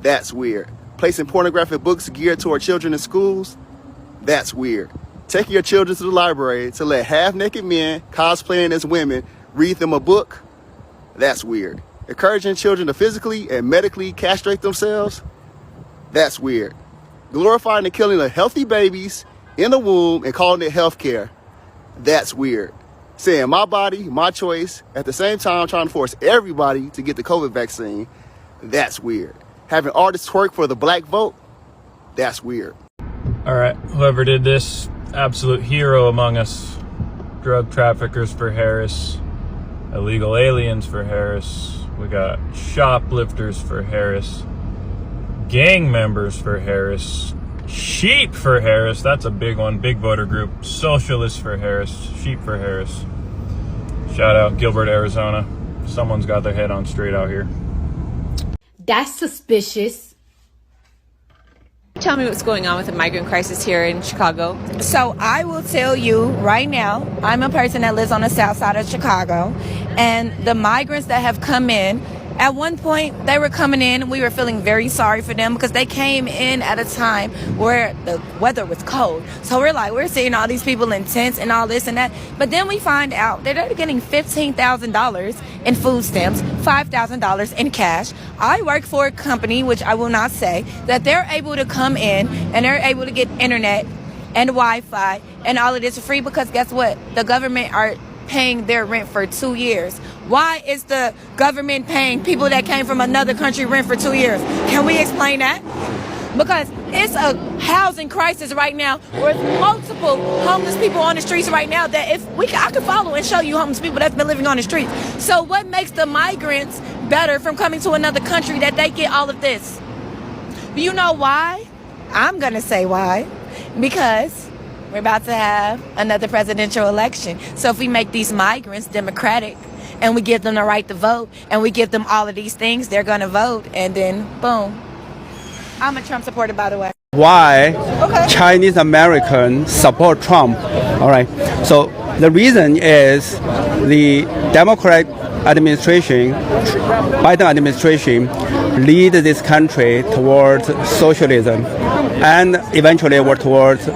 That's weird. Placing pornographic books geared toward children in schools? That's weird. Taking your children to the library to let half-naked men cosplaying as women read them a book? That's weird. Encouraging children to physically and medically castrate themselves? That's weird. Glorifying the killing of healthy babies in the womb and calling it healthcare? That's weird. Saying my body, my choice, at the same time trying to force everybody to get the COVID vaccine? That's weird. Having artists twerk for the black vote? That's weird. All right, whoever did this, absolute hero among us. Drug traffickers for Harris, illegal aliens for Harris. We got shoplifters for Harris, gang members for Harris, sheep for Harris. That's a big one, big voter group. Socialists for Harris, sheep for Harris. Shout out Gilbert, Arizona. Someone's got their head on straight out here. That's suspicious. Tell me what's going on with the migrant crisis here in Chicago. So I will tell you right now, I'm a person that lives on the south side of Chicago, and the migrants that have come in, at one point they were coming in, we were feeling very sorry for them because they came in at a time where the weather was cold. So we're seeing all these people in tents and all this and that. But then we find out that they're getting $15,000 in food stamps, $5,000 in cash. I work for a company, which I will not say, that they're able to come in and they're able to get internet and Wi-Fi and all of this for free because guess what? The government are paying their rent for 2 years. Why is the government paying people that came from another country rent for 2 years? Can we explain that? Because it's a housing crisis right now where multiple homeless people on the streets right now that I could follow and show you homeless people that's been living on the streets. So what makes the migrants better from coming to another country that they get all of this? Do you know why? I'm going to say why. Because we're about to have another presidential election. So if we make these migrants democratic and we give them the right to vote and we give them all of these things, they're going to vote. And then, boom. I'm a Trump supporter, by the way. Why Chinese Americans support Trump? All right. So the reason is the Democrat administration, Biden administration, lead this country towards socialism and eventually towards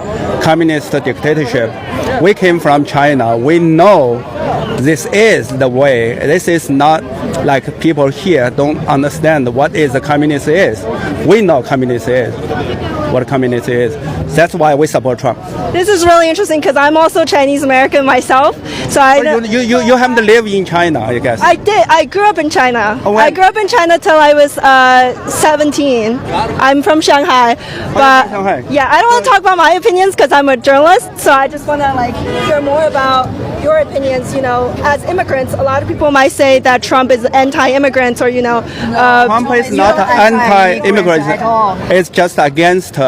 communist dictatorship. We came from China. We know this is the way. This is not like people here don't understand what is the communist is. We know communist is what communist is. That's why we support Trump. This is really interesting because I'm also Chinese American myself. So you haven't lived in China, I guess. I did. I grew up in China. Oh, I grew up in China till I was 17. I'm from Shanghai. But yeah, I don't want to talk about my opinions because I'm a journalist. So I just want to hear more about your opinions. As immigrants, a lot of people might say that Trump is anti-immigrant or Trump is not anti-immigrant. It's just against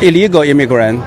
illegal immigrant.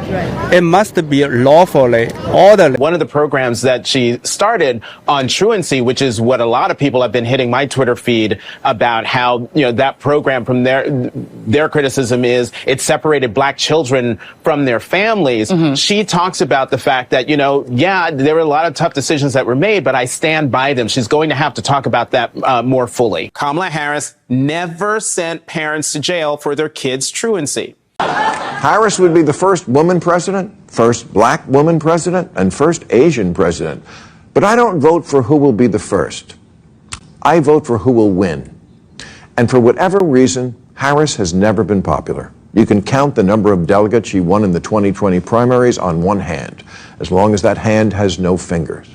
It must be lawfully orderly. One of the programs that she started on truancy, which is what a lot of people have been hitting my Twitter feed about, how that program, from their criticism is it separated black children from their families. Mm-hmm. She talks about the fact that there were a lot of tough decisions that were made, but I stand by them. She's going to have to talk about that more fully. Kamala Harris never sent parents to jail for their kids' truancy. Harris would be the first woman president, first black woman president, and first Asian president. But I don't vote for who will be the first. I vote for who will win. And for whatever reason, Harris has never been popular. You can count the number of delegates she won in the 2020 primaries on one hand, as long as that hand has no fingers.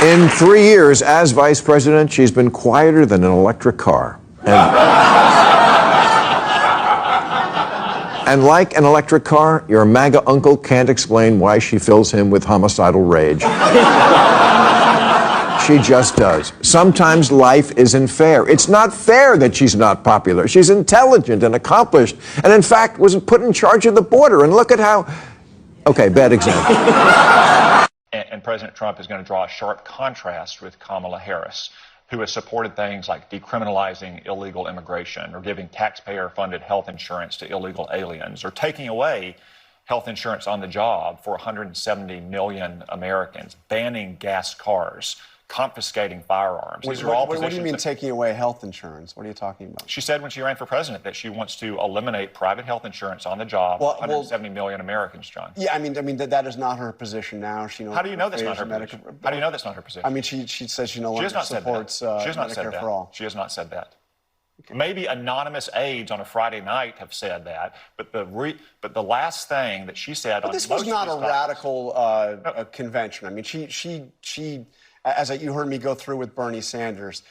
In 3 years as vice president, she's been quieter than an electric car. And like an electric car, your MAGA uncle can't explain why she fills him with homicidal rage. She just does. Sometimes life isn't fair. It's not fair that she's not popular. She's intelligent and accomplished, and in fact was put in charge of the border. And look at how... Okay, bad example. And President Trump is going to draw a sharp contrast with Kamala Harris, who has supported things like decriminalizing illegal immigration or giving taxpayer-funded health insurance to illegal aliens or taking away health insurance on the job for 170 million Americans, banning gas cars, confiscating firearms. These are all what do you mean that, taking away health insurance? What are you talking about? She said when she ran for president that she wants to eliminate private health insurance on the job. 170 million Americans, John. Yeah, I mean that is not her position now. She knows. How do you know that's not her position? How do you know that's not her position? I mean, she says she no longer supports Medicare for all. She has not said that. Okay. Maybe anonymous aides on a Friday night have said that, but the last thing that she said. But this was not a radical convention. I mean, she as you heard me go through with Bernie Sanders,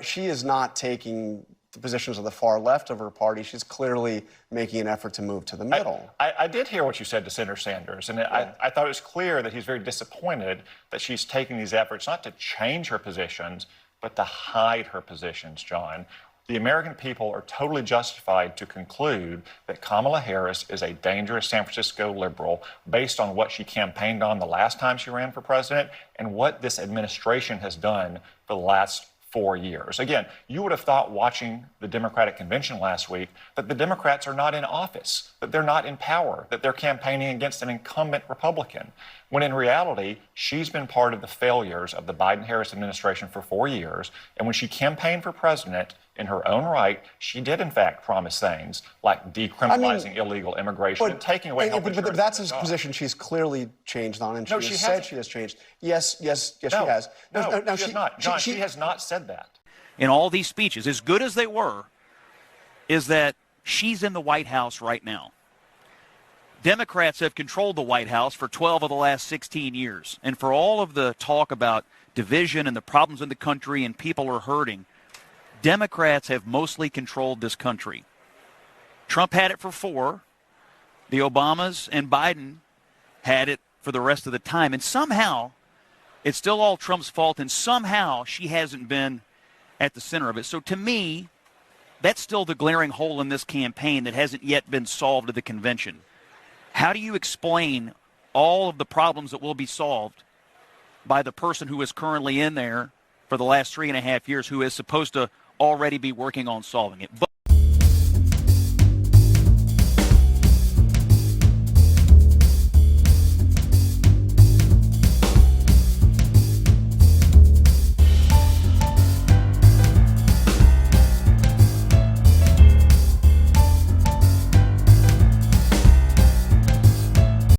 she is not taking the positions of the far left of her party. She's clearly making an effort to move to the middle. I did hear what you said to Senator Sanders, and I thought it was clear that he's very disappointed that she's taking these efforts not to change her positions, but to hide her positions, John. The American people are totally justified to conclude that Kamala Harris is a dangerous San Francisco liberal based on what she campaigned on the last time she ran for president and what this administration has done for the last 4 years. Again, you would have thought watching the Democratic convention last week that the Democrats are not in office, that they're not in power, that they're campaigning against an incumbent Republican, when in reality, she's been part of the failures of the Biden-Harris administration for 4 years. And when she campaigned for president in her own right, she did in fact promise things like decriminalizing illegal immigration and taking away health insurance. But that's a position she's clearly changed on, and she has said she has changed. Yes, she has. No, she has not. John, she has not said that. In all these speeches, as good as they were, is that she's in the White House right now. Democrats have controlled the White House for 12 of the last 16 years. And for all of the talk about division and the problems in the country and people are hurting, Democrats have mostly controlled this country. Trump had it for 4. The Obamas and Biden had it for the rest of the time. And somehow, it's still all Trump's fault, and somehow she hasn't been at the center of it. So to me, that's still the glaring hole in this campaign that hasn't yet been solved at the convention. How do you explain all of the problems that will be solved by the person who is currently in there for the last 3.5 years, who is supposed to already be working on solving it? But